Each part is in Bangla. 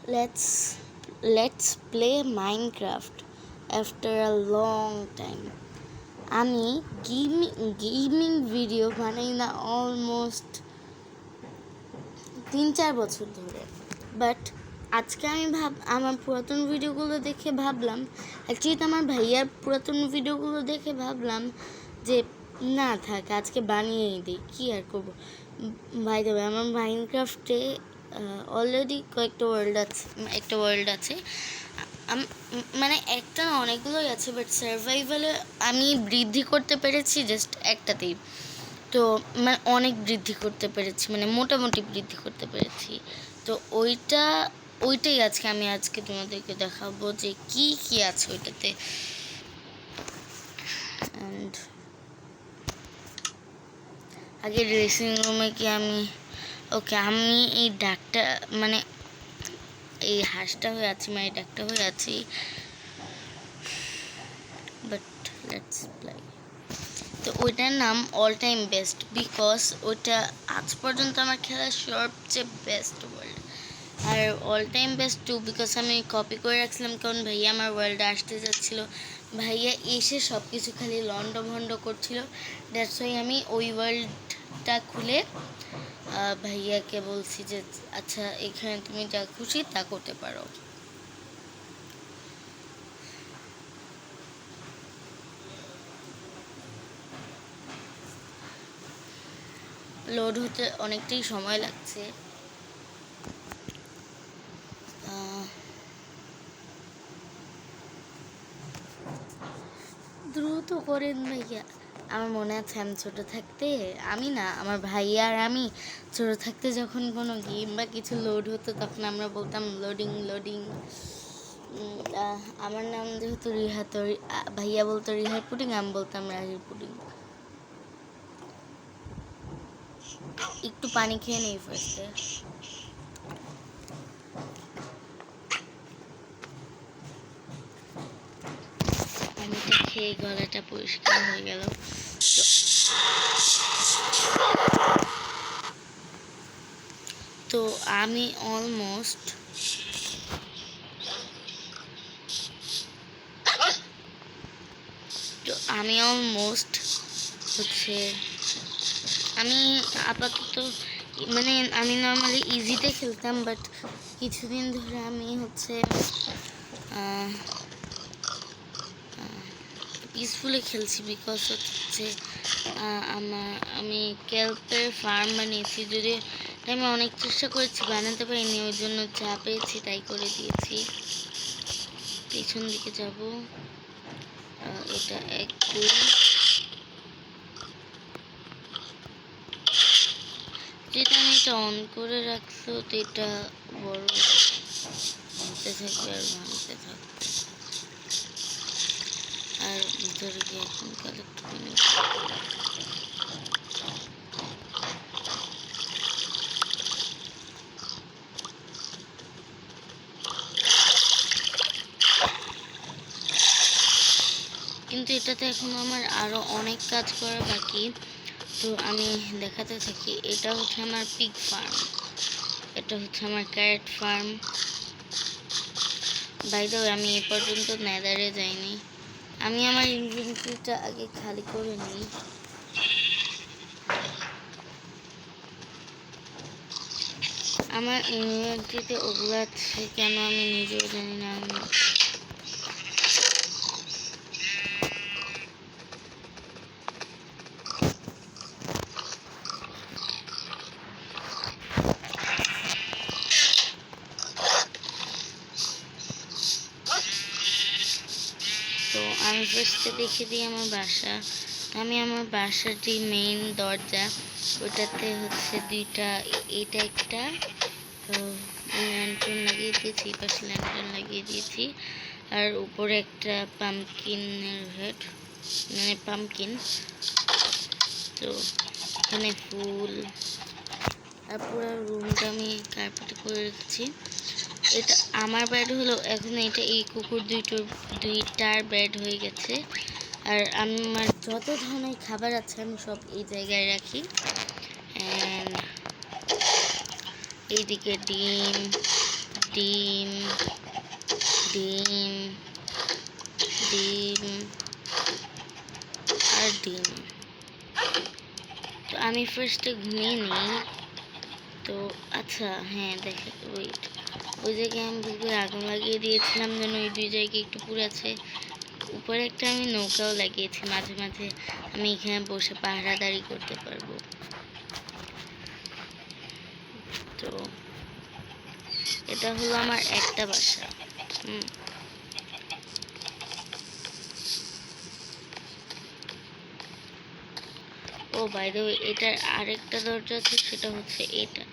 let's play Minecraft after a long time. আমি গেমিং ভিডিও বানাই না অলমোস্ট 3-4 বছর ধরে, বাট আজকে আমি আমার পুরাতন ভিডিওগুলো দেখে ভাবলাম, অ্যাকচুয়ালি তো আমার ভাইয়ার পুরাতন ভিডিওগুলো দেখে ভাবলাম যে না থাক, আজকে বানিয়েই দিই, কী আর করবো। বাই দ্য ওয়ে, আমার মাইনক্রাফটে অলরেডি একটা ওয়ার্ল্ড আছে, মানে একটা না, অনেকগুলোই আছে, বাট সার্ভাইভালে আমি বৃদ্ধি করতে পেরেছি জাস্ট একটাতেই। তো মানে অনেক বৃদ্ধি করতে পেরেছি, মানে মোটামুটি বৃদ্ধি করতে পেরেছি। তো ওইটাই আজকে তোমাদেরকে দেখাবো যে কি কি আছে ওইটাতে। অ্যান্ড আগে ড্রেসিং রুমে কি আমি এই ডাকটা, মানে এই হাঁসটা হয়ে আছি, মানে ডাকটা হয়ে আছি, বাট লেটস প্লে। তো ওইটার নাম অল টাইম বেস্ট, বিকজ ওটা আজ পর্যন্ত আমার খেলার সবচেয়ে বেস্ট ওয়ার্ল্ড। আর all time best too because আমি কপি করে রাখছিলাম, কারণ ভাইয়া আমার ওয়ার্ল্ডে আসতে যাচ্ছিল, ভাইয়া এসে সব কিছু খালি লন্ডভন্ড করছিল। দ্যাটস ওয়াই আমি ওই ওয়ার্ল্ডটা খুলে ভাইয়াকে বলছি যে আচ্ছা, এখানে তুমি যা খুশি তা করতে পারো। লোড হতে অনেকটাই সময় লাগছে। দ্রুত করেন ভাইয়া। আমার মনে আছে আমি ছোটো থাকতে, আমার ভাইয়া আর আমি ছোটো থাকতে যখন কোনো গেম বা কিছু লোড হতো, তখন আমরা বলতাম লোডিং লোডিং। আমার নাম যেহেতু রিহা, তো ভাইয়া বলতো রিহার পুডিং, আমি বলতাম রাহির পুডিং। একটু পানি খেয়ে নেই ফার্স্টে। পানিটা খেয়ে গলাটা পরিষ্কার হয়ে গেল। তো আমি অলমোস্ট হচ্ছে, আমি আপাতত মানে আমি নর্মালি ইজিতে খেলতাম, বাট কিছুদিন ধরে আমি হচ্ছে পিসফুলি খেলছি, বিকজ হচ্ছে আমি ক্যাল্পের ফার্ম বানিয়েছি, যদি আমি অনেক চেষ্টা করেছি, বানাতে পারিনি, ওই জন্য যা পেয়েছি তাই করে দিয়েছি। পেছন দিকে যাব, এটা একটু যেটা আমি এটা অন করে রাখছো, তো এটা বড় ভাঙতে থাকবে আর ভাঙতে থাকবে। আর ভিতরে গিয়ে এখন কালেক্ট করে নেব। কিন্তু এটাতে এখন আমার আরো অনেক কাজ করা বাকি, তো আমি দেখাতে থাকি। এটা হচ্ছে আমার পিগ ফার্ম, এটা হচ্ছে আমার carrot farm. By the way, আমি এ পর্যন্ত নেদারে যাইনি। আমি আমার ইনভেন্টরিটা আগে খালি করে নিই। আমার ইনভেন্টরিতে ওগুলো আছে কেন আমি নিজেও জানি না। তো আমি ফার্স্টে দেখে দিই আমার বাসা। আমি আমার বাসার যে মেইন দরজা, ওটাতে হচ্ছে দুইটা, এটা একটা, তো ল্যান্টার্ন লাগিয়ে দিয়েছি, এই পাশে ল্যান্টার্ন লাগিয়ে দিয়েছি, আর উপরে একটা পাম্পকিনের হেড, মানে পাম্পকিন। তো এখানে ফুল, আর পুরো রুমটা আমি কার্পেট করে রেখেছি। এটা আমার বেড হলো, এখন এটা এই কুকুর দুইটার বেড হয়ে গেছে। আর আমার যত ধরনের খাবার আছে আমি সব এই জায়গায় রাখি। এইদিকে ডিম, ডিম ডিম ডিম আর ডিম। তো আমি ফার্স্টে ঘুমিয়ে নিই। তো আচ্ছা হ্যাঁ দেখে ওয়েট, ওই জায়গায় আমি পুকুরে আগুন লাগিয়ে দিয়েছিলাম যেন ওই দুই জায়গায় একটু পুড়েছে। উপরে একটা আমি নৌকাও লাগিয়েছি, মাঝে মাঝে আমি এখানে বসে পাহারাদারি করতে পারবো। তো এটা হলো আমার একটা বাসা। ও বাই দ্য ওয়ে, এটার আরেকটা দরজা আছে, সেটা হচ্ছে এটা।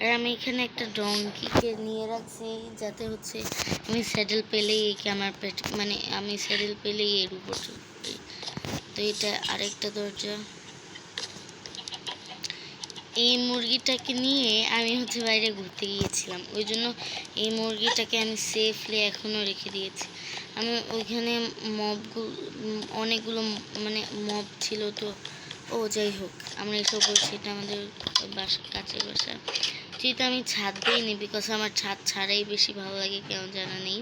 আর আমি এখানে একটা ডঙ্কিকে নিয়ে রাখছি যাতে হচ্ছে আমি স্যাডেল পেলেই একে আমার পেট, মানে আমি স্যাডেল পেলেই এর উপর চড়ি। তো এটা আরেকটা দরজা। এই মুরগিটাকে নিয়ে আমি হচ্ছে বাইরে ঘুরতে গিয়েছিলাম, ওই জন্য এই মুরগিটাকে আমি সেফলি এখনও রেখে দিয়েছি। আমি ওইখানে অনেকগুলো মানে মব ছিল। তো ও যাই হোক, আমরা এসব বলছি, এটা আমাদের বাসা, কাছের বাসা। যেহেতু আমি ছাদ দিইনি, বিকজ আমার ছাদ ছাড়াই বেশি ভালো লাগে, কেন জানা নেই।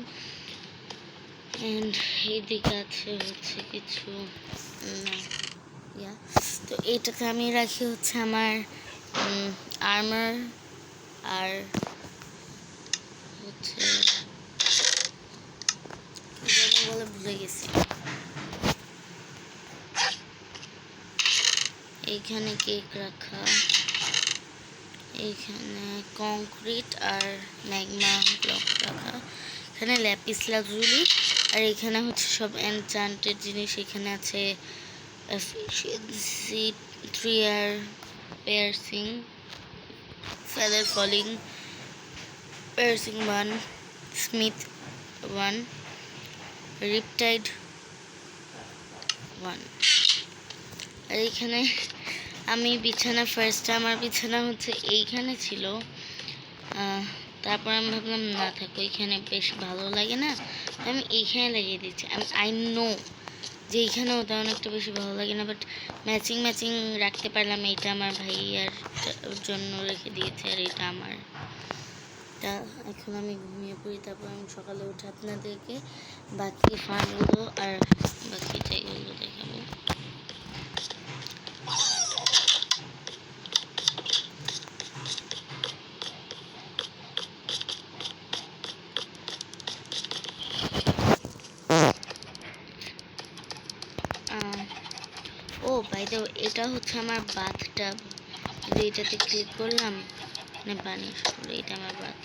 অ্যান্ড এইদিকে আছে হচ্ছে কিছু না, তো এইটাতে আমি রাখি হচ্ছে আমার আর্মার, আর হচ্ছে বলে ভুলে গেছি। এইখানে কেক রাখা, এইখানে কংক্রিট আর ম্যাগমা ব্লক রাখা, এখানে ল্যাপিস লাজুলি, আর এখানে হচ্ছে সব এনচান্টেড জিনিস। এখানে আছে থ্রিয়ার piercing, feather falling, piercing 1, smith 1, riptide 1। আর এইখানে আমি বিছানা, ফার্স্টে আমার বিছানা হচ্ছে এইখানে ছিল, তারপর আমি ভাবলাম না থাকো, এইখানে বেশ ভালো লাগে না, আমি এইখানে লাগিয়ে দিচ্ছি। আই নো যে এইখানেও তেমন একটা বেশি ভালো লাগে না, বাট ম্যাচিং ম্যাচিং রাখতে পারলাম। এইটা আমার ভাইয়ার জন্য রেখে দিয়েছে, আর এটা আমার। তা এখন আমি ঘুমিয়ে পড়ি, তারপর আমি সকালে উঠে আপনাদেরকে বাকি ফার্মগুলো আর বাকি জায়গাগুলো দেখাবো। ও বাই দ্য ওয়ে, এটা হচ্ছে আমার বাথটাব। যদি এটাতে ক্লিক করলাম মানে পানি শুরু, এটা আমার বাথ।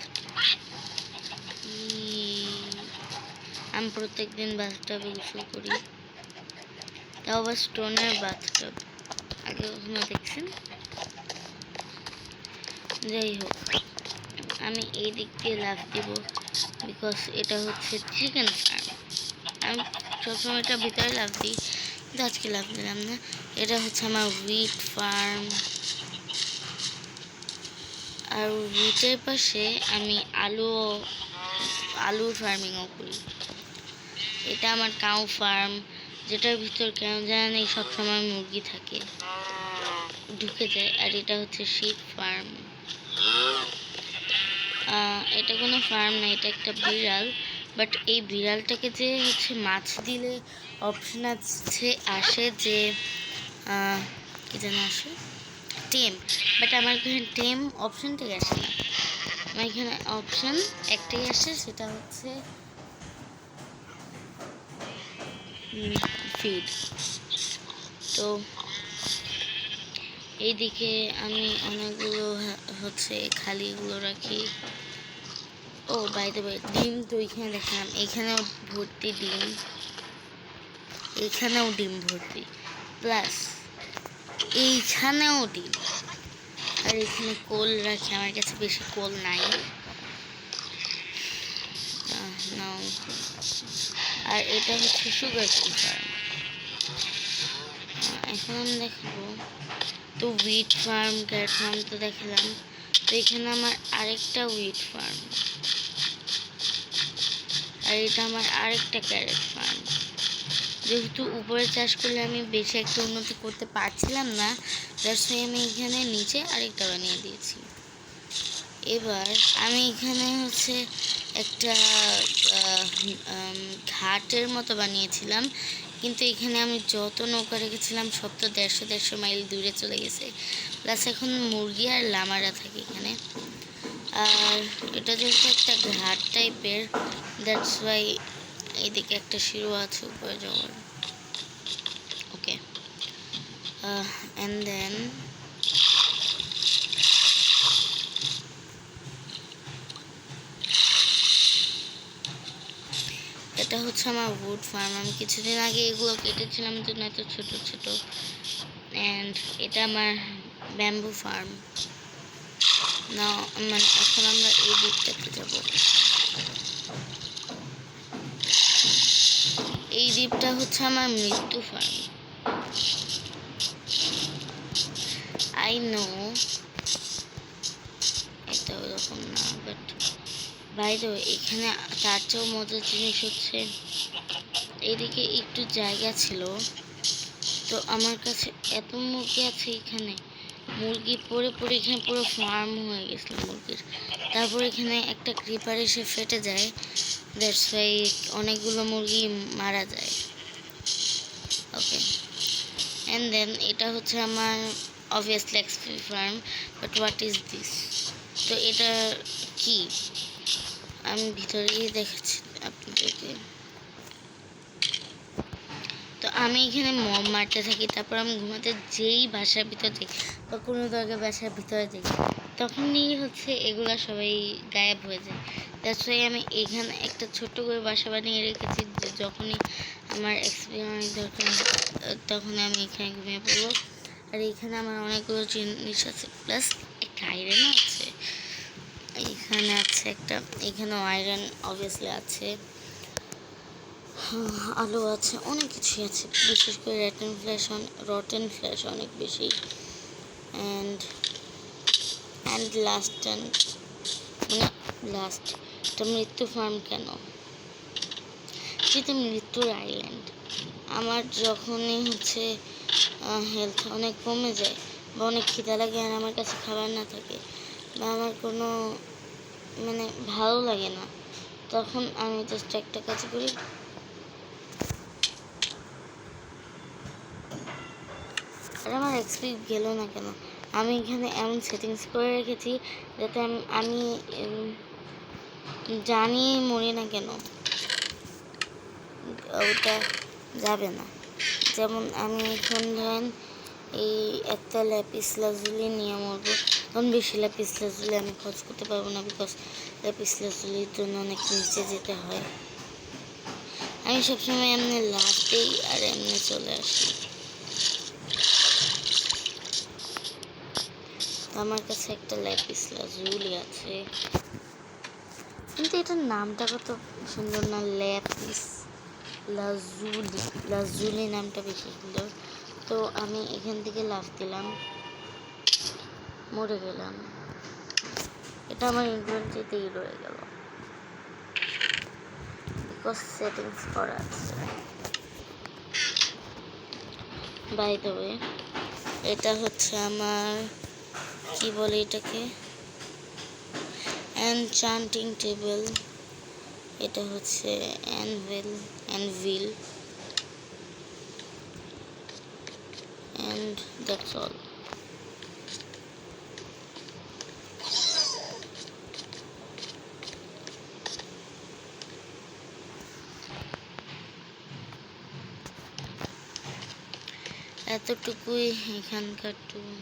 আমি প্রত্যেক দিন বাথটাবে গোসল করি, তাও আবার স্টোনের বাথটাব। আগে কখনো দেখছেন? যাই হোক, আমি এই দিক দিয়ে লাফ দিব, বিকজ এটা হচ্ছে চিকেন ফার্ম। আমি সবসময় এটা ভিতরে লাফ দিই, কিন্তু আজকে লাফ দিলাম না। এটা হচ্ছে আমার হুইট ফার্ম, আর হুইটের পাশে আমি আলুর ফার্মিংও করি। এটা আমার কাউ ফার্ম, যেটার ভিতর কেন জানা নেই সবসময় মুরগি থাকে, ঢুকে যায়। আর এটা হচ্ছে শিপ ফার্ম। এটা কোনো ফার্ম না, এটা একটা বিড়াল। বাট এই বিড়ালটাকে যে হচ্ছে মাছ দিলে অপশন আসে যে কি যেন আসে, টেম। বাট আমার এখানে টেম অপশনটাই আসে না, আমার এখানে অপশন একটাই আসে, সেটা হচ্ছে ফিড। তো এইদিকে আমি অনেকগুলো হচ্ছে খালিগুলো রাখি। ও বাই দ্য ওয়ে, ডিম তো ওইখানে দেখলাম, এইখানেও ভর্তি ডিম, এইখানেও ডিম ভর্তি, প্লাস এইখানেও ডিম। আর এখানে কোল রাখি, আমার কাছে বেশি কোল নাই। আর এটা হচ্ছে সুগার কেন ফার্ম। এখন আমি দেখাবো, তো হুইট ফার্ম, ক্যারট ফার্ম তো দেখালাম। তো এখানে আমার আরেকটা হুইট ফার্ম, আর এটা আমার আরেকটা ক্যারট ফার্ম। যেহেতু উপরে চাষ করলে আমি বেশি একটা উন্নতি করতে পারছিলাম না, যার সঙ্গে আমি এখানে নিচে আরেকটা বানিয়ে দিয়েছি। এবার আমি এখানে হচ্ছে একটা ঘাটের মতো বানিয়েছিলাম, কিন্তু এখানে আমি যত নৌকা রেখেছিলাম সব তো 150 মাইল দূরে চলে গেছে। প্লাস এখন মুরগি আর লামারা থাকে এখানে। আর এটা যেহেতু একটা ঘাট টাইপের, দ্যাটস ওয়াই এইদিকে একটা শিরো আছে উপরে যাওয়ার। ওকে, অ্যান্ড দেন এটা হচ্ছে আমার উড ফার্ম। আমি কিছুদিন আগে এগুলো কেটেছিলাম জন্য এত ছোট ছোট। অ্যান্ড এটা আমার ব্যাম্বু ফার্ম না। মানে এখন আমরা এই দ্বীপটাতে যাব। এই দ্বীপটা হচ্ছে আমার মৃত্যু ফার্ম। আই নো এটা ওরকম না, বাট বাইরে এখানে তার চেয়েও মজার জিনিস হচ্ছে এইদিকে একটু জায়গা ছিল, তো আমার কাছে এত মুরগি আছে এখানে, মুরগি পড়ে পড়ে এখানে পুরো ফার্ম হয়ে গেছিল মুরগির। তারপর এখানে একটা ক্রিপার এসে ফেটে যায়, দ্যাটস ওয়াই অনেকগুলো মুরগি মারা যায়। ওকে, অ্যান্ড দেন এটা হচ্ছে আমার obviously XP farm. But what is this? তো এটা কি আমি ভিতরে গিয়ে দেখাচ্ছি আপনাদেরকে। তো আমি এখানে মম মারতে থাকি, তারপর আমি ঘুমাতে যেই বাসার ভিতর যাই বা কোনো দরকার বাসার ভিতরে যাই, তখনই হচ্ছে এগুলা সবাই গায়েব হয়ে যায়। দ্যাটস ওয়াই আমি এখানে একটা ছোট্ট করে বাসা বানিয়ে রেখেছি, যে যখনই আমার এক্সপিরিয়েন্স দরকার তখন আমি এখানে ঘুমিয়ে পড়বো। আর এখানে আমার অনেকগুলো জিনিস আছে, প্লাস একটা আয়রনও আছে এখানে আছে একটা। এখানেও আয়রন অবভিয়াসলি আছে, আলো আছে, অনেক কিছুই আছে, বিশেষ করে রটেন ফ্ল্যাশ অনেক বেশি। অ্যান্ড লাস্ট এটা মৃত্যু ফার্ম কেন? যেহেতু মৃত্যুর আইল্যান্ড। আমার যখনই হচ্ছে হেলথ অনেক কমে যায় বা অনেক খিদা লাগে আর আমার কাছে খাবার না থাকে বা আমার কোনো মানে ভালো লাগে না, তখন আমি জাস্ট একটা কাজ করি, আর আমার এক্সপি গেল না কেন, আমি এখানে এমন সেটিংস করে রেখেছি যাতে আমি জানিয়ে মরি না কেন ওটা যাবে না। যেমন আমি এখন ধরেন এই একটা ল্যাপিস লাজুলি নিয়ে মরবো, তখন বেশি ল্যাপিস লাজুলি আমি খরচ করতে পারবো না, বিকজ ল্যাপিস লাজুলির জন্য অনেক নিচে যেতে হয়। আমি সবসময় এমনি লাভ দিই আর এমনি চলে আসি। আমার কাছে একটা ল্যাপিস লাজুলি আছে, কিন্তু এটার নামটা কত সুন্দর না, ল্যাপিস লাজুলি নামটা বেশি সুন্দর। তো আমি এখান থেকে লাফ দিলাম, মরে গেলাম। এটা আমার ইনভেন্টরিতেই রয়ে গেল, বিকজ সেটিংস করা আছে। বাই দ্য ওয়ে, এটা হচ্ছে আমার কি বলে এটাকে, এনচান্টিং টেবিল। এটা হচ্ছে অ্যানভিল and that's all. এতটুকুই এখানকার টুল।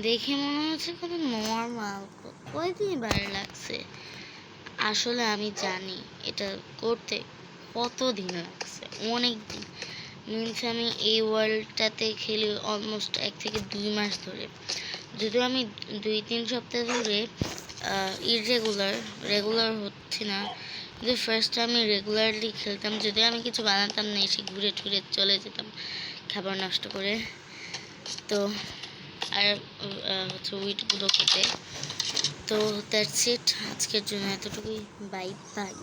দেখে মনে হচ্ছে কত নর্মাল, কয়দিন ভালো লাগছে। আসলে আমি জানি এটা করতে কতদিন লাগছে, অনেক দিন। মিনস আমি এই ওয়ার্ল্ডটাতে খেলি অলমোস্ট 1 থেকে 2 মাস ধরে, যদিও আমি 2-3 সপ্তাহ ধরে রেগুলার হচ্ছে না, কিন্তু ফার্স্ট আমি রেগুলারলি খেলতাম, যদিও আমি কিছু বানাতাম না, এসে ঘুরে টুরে চলে যেতাম খাবার নষ্ট করে। তো আর হচ্ছে উইটগুলো খেতে। তো দ্যাটস ইট, আজকের জন্য এতটুকুই, বাই বাই।